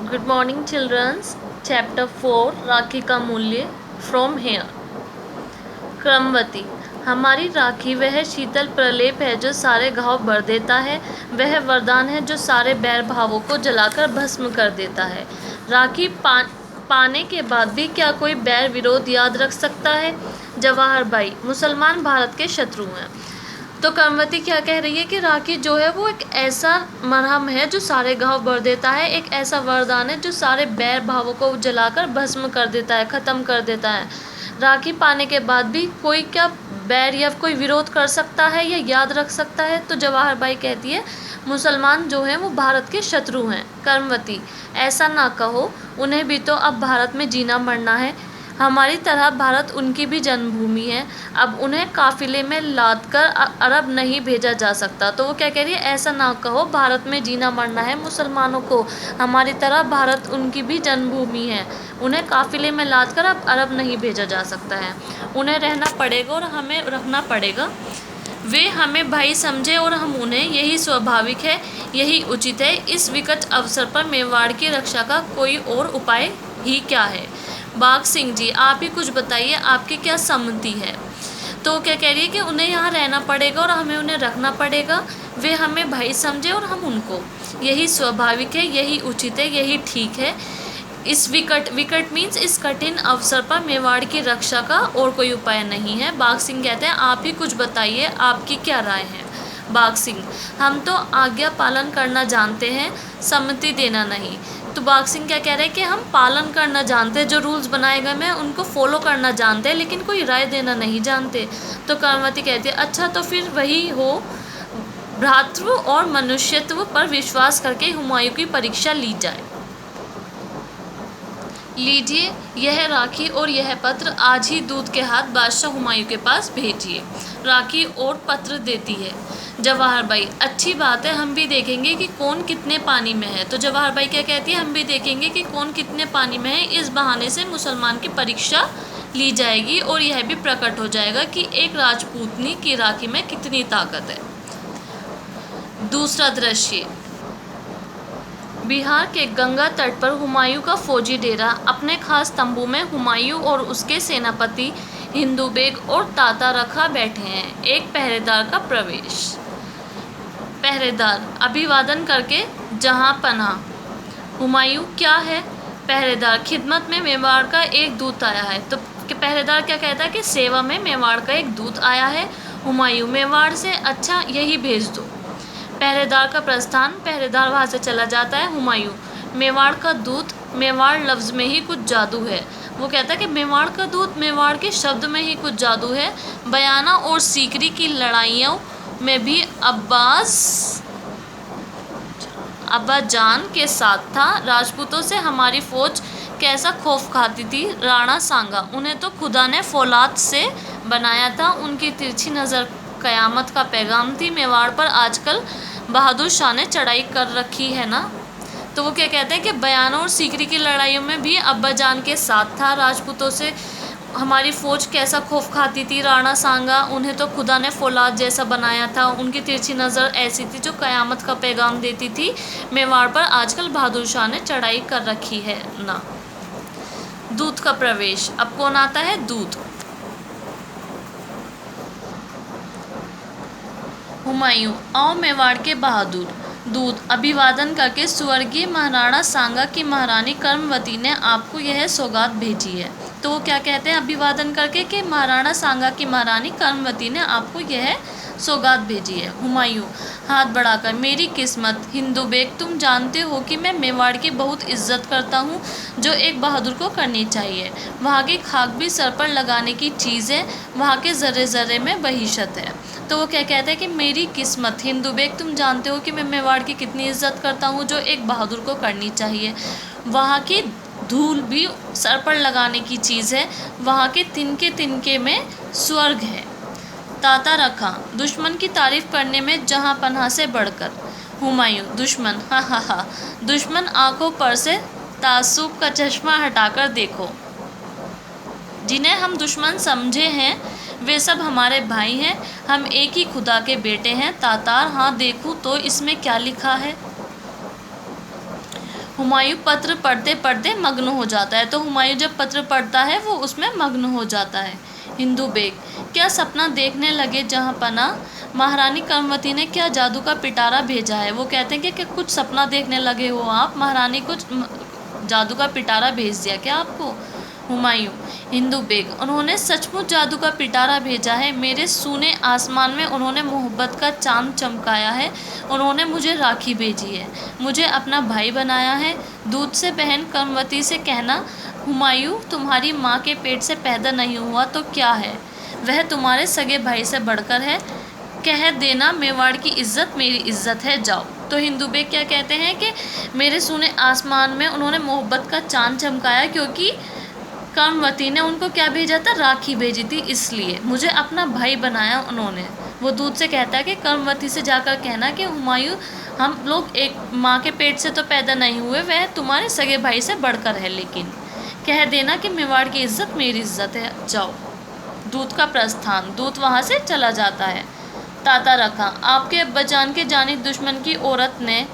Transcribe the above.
Good morning childrens. Chapter 4 Rakhi का मूल्य from here. क्रमवती। हमारी राखी वह शीतल प्रलेप है जो सारे घाव भर देता है, वह वरदान है जो सारे बैर भावों को जलाकर भस्म कर देता है। राखी पाने के बाद भी क्या कोई बैर विरोध याद रख सकता है? जवाहर भाई। मुसलमान भारत के शत्रु हैं। तो कर्मवती क्या कह रही है कि राखी जो है वो एक ऐसा मरहम है जो सारे घाव भर देता है, एक ऐसा वरदान है जो सारे बैर भावों को जलाकर भस्म कर देता है, ख़त्म कर देता है। राखी पाने के बाद भी कोई क्या बैर या कोई विरोध कर सकता है या याद रख सकता है? तो जवाहर बाई कहती है मुसलमान जो हैं वो भारत के शत्रु हैं। कर्मवती। ऐसा ना कहो, उन्हें भी तो अब भारत में जीना मरना है, हमारी तरह भारत उनकी भी जन्मभूमि है। अब उन्हें काफिले में लाद कर अरब नहीं भेजा जा सकता। तो वो क्या कह रही है, ऐसा ना कहो, भारत में जीना मरना है मुसलमानों को, हमारी तरह भारत उनकी भी जन्मभूमि है, उन्हें काफिले में लाद कर अब अरब नहीं भेजा जा सकता है, उन्हें रहना पड़ेगा और हमें रखना पड़ेगा। वे हमें भाई समझे और हम उन्हें, यही स्वाभाविक है, यही उचित है। इस विकट अवसर पर मेवाड़ की रक्षा का कोई और उपाय ही क्या है? बाघ सिंह जी, आप ही कुछ बताइए, आपकी क्या सम्मति है? तो क्या कह रही है कि उन्हें यहाँ रहना पड़ेगा और हमें उन्हें रखना पड़ेगा, वे हमें भाई समझे और हम उनको, यही स्वाभाविक है, यही उचित है, यही ठीक है। इस विकट मीन्स इस कठिन अवसर पर मेवाड़ की रक्षा का और कोई उपाय नहीं है। बाघ सिंह कहते हैं आप ही कुछ बताइए, आपकी क्या राय है? बाघ सिंह। हम तो आज्ञा पालन करना जानते हैं, सम्मति देना नहीं। तो बाघ सिंह क्या कह रहे हैं कि हम पालन करना जानते हैं, जो रूल्स बनाए गए हैं उनको फॉलो करना जानते हैं, लेकिन कोई राय देना नहीं जानते। तो कर्मवती कहती है अच्छा तो फिर वही हो, भ्रातृ और मनुष्यत्व पर विश्वास करके हुमायूं की परीक्षा ली जाए। लीजिए यह राखी और यह पत्र, आज ही दूत के हाथ बादशाह हुमायूं के पास भेजिए। राखी और पत्र देती है। जवाहर बाई। अच्छी बात है, हम भी देखेंगे कि कौन कितने पानी में है। तो जवाहर बाई क्या कहती है, हम भी देखेंगे कि कौन कितने पानी में है। इस बहाने से मुसलमान की परीक्षा ली जाएगी और यह भी प्रकट हो जाएगा कि एक राजपूतनी की राखी में कितनी ताकत है। दूसरा दृश्य। बिहार के गंगा तट पर हुमायूं का फौजी डेरा। अपने खास तंबू में हुमायूं और उसके सेनापति हिंदू बेग और ताता रखा बैठे हैं। एक पहरेदार का प्रवेश। पहरेदार। अभिवादन करके जहां पनाह। हुमायूं। क्या है? पहरेदार। खिदमत में मेवाड़ का एक दूत आया है। तो पहरेदार क्या कहता है कि सेवा में मेवाड़ का एक दूत आया है। हुमायूं। मेवाड़ से? अच्छा यही भेज दो। पहरेदार का प्रस्थान। पहरेदार वहाँ से चला जाता है। हुमायूं। मेवाड़ का दूत। मेवाड़ लफ्ज़ में ही कुछ जादू है। वो कहता है कि मेवाड़ का दूत, मेवाड़ के शब्द में ही कुछ जादू है। बयाना और सीकरी की लड़ाइयों में भी अब्बाजान के साथ था। राजपूतों से हमारी फौज कैसा खौफ खाती थी। राणा सांगा। उन्हें तो खुदा ने फौलाद से बनाया था, उनकी तिरछी नज़र कयामत का पैगाम थी। मेवाड़ पर आजकल बहादुर शाह ने चढ़ाई कर रखी है ना। तो वो क्या कहते हैं कि बयानों और सीकरी की लड़ाइयों में भी अब्बाजान के साथ था। राजपूतों से हमारी फ़ौज कैसा खौफ खाती थी। राणा सांगा। उन्हें तो खुदा ने फौलाद जैसा बनाया था, उनकी तिरछी नज़र ऐसी थी जो कयामत का पैगाम देती थी। मेवाड़ पर आजकल बहादुर शाह ने चढ़ाई कर रखी है ना। दूत का प्रवेश। अब कौन आता है? दूत। हुमायूं। आओ मेवाड़ के बहादुर। दूत। अभिवादन करके स्वर्गीय महाराणा सांगा की महारानी कर्मवती ने आपको यह सौगात भेजी है। तो वो क्या कहते हैं अभिवादन करके कि महाराणा सांगा की महारानी कर्मवती ने आपको यह सौगात भेजी है। हुमायूं हाथ बढ़ाकर। मेरी किस्मत हिंदू बेग, तुम जानते हो कि मैं मेवाड़ की बहुत इज्जत करता हूँ, जो एक बहादुर को करनी चाहिए। वहाँ की खाक भी सर पर लगाने की चीज़ है, वहाँ के ज़र्रे ज़र्रे में बहिशत है। तो वो क्या कहते हैं कि मेरी किस्मत हिंदू बेग, तुम जानते हो कि मैं मेवाड़ की कितनी इज्जत करता हूँ, जो एक बहादुर को करनी चाहिए। वहाँ की धूल भी सर पर लगाने की चीज़ है, वहाँ के तिनके तिनके में स्वर्ग है। ताता रखा। दुश्मन की तारीफ करने में जहाँ पनाह से बढ़कर। हुमायूं। दुश्मन। हा हा हा। दुश्मन आंखों पर से तासुब का चश्मा हटाकर देखो। जिन्हें हम दुश्मन समझे हैं वे सब हमारे भाई हैं, हम एक ही खुदा के बेटे हैं। तातार। हाँ देखूँ तो इसमें क्या लिखा है? हुमायूं पत्र पढ़ते पढ़ते मग्न हो जाता है। तो हुमायूं जब पत्र पढ़ता है वो उसमें मग्न हो जाता है। हिंदू बेग, क्या सपना देखने लगे जहाँ पना, महारानी कर्मवती ने क्या जादू का पिटारा भेजा है। वो कहते हैं कि कुछ सपना देखने लगे हो आप, महारानी कुछ जादू का पिटारा भेज दिया क्या आपको। हुमायूं, हिंदू बेग, उन्होंने सचमुच जादू का पिटारा भेजा है। मेरे सूने आसमान में उन्होंने मोहब्बत का चांद चमकाया है। उन्होंने मुझे राखी भेजी है, मुझे अपना भाई बनाया है। दूध से बहन कर्मवती से कहना, हुमायूं तुम्हारी माँ के पेट से पैदा नहीं हुआ तो क्या है, वह तुम्हारे सगे भाई से बढ़कर है। कह देना मेवाड़ की इज्जत मेरी इज्जत है, जाओ। तो हिंदू बेग क्या कहते हैं कि मेरे सूने आसमान में उन्होंने मोहब्बत का चांद चमकाया, क्योंकि कर्मवती ने उनको क्या भेजा था, राखी भेजी थी, इसलिए मुझे अपना भाई बनाया उन्होंने। वो दूध से कहता है कि कर्मवती से जाकर कहना कि हुमायूं हम लोग एक माँ के पेट से तो पैदा नहीं हुए, वह तुम्हारे सगे भाई से बढ़कर है, लेकिन कह देना कि मेवाड़ की इज्जत मेरी इज्जत है, जाओ। दूत का प्रस्थान, दूत वहाँ से चला जाता है। ताता रखा, आपके अब्बाजान के जानी दुश्मन की औरत ने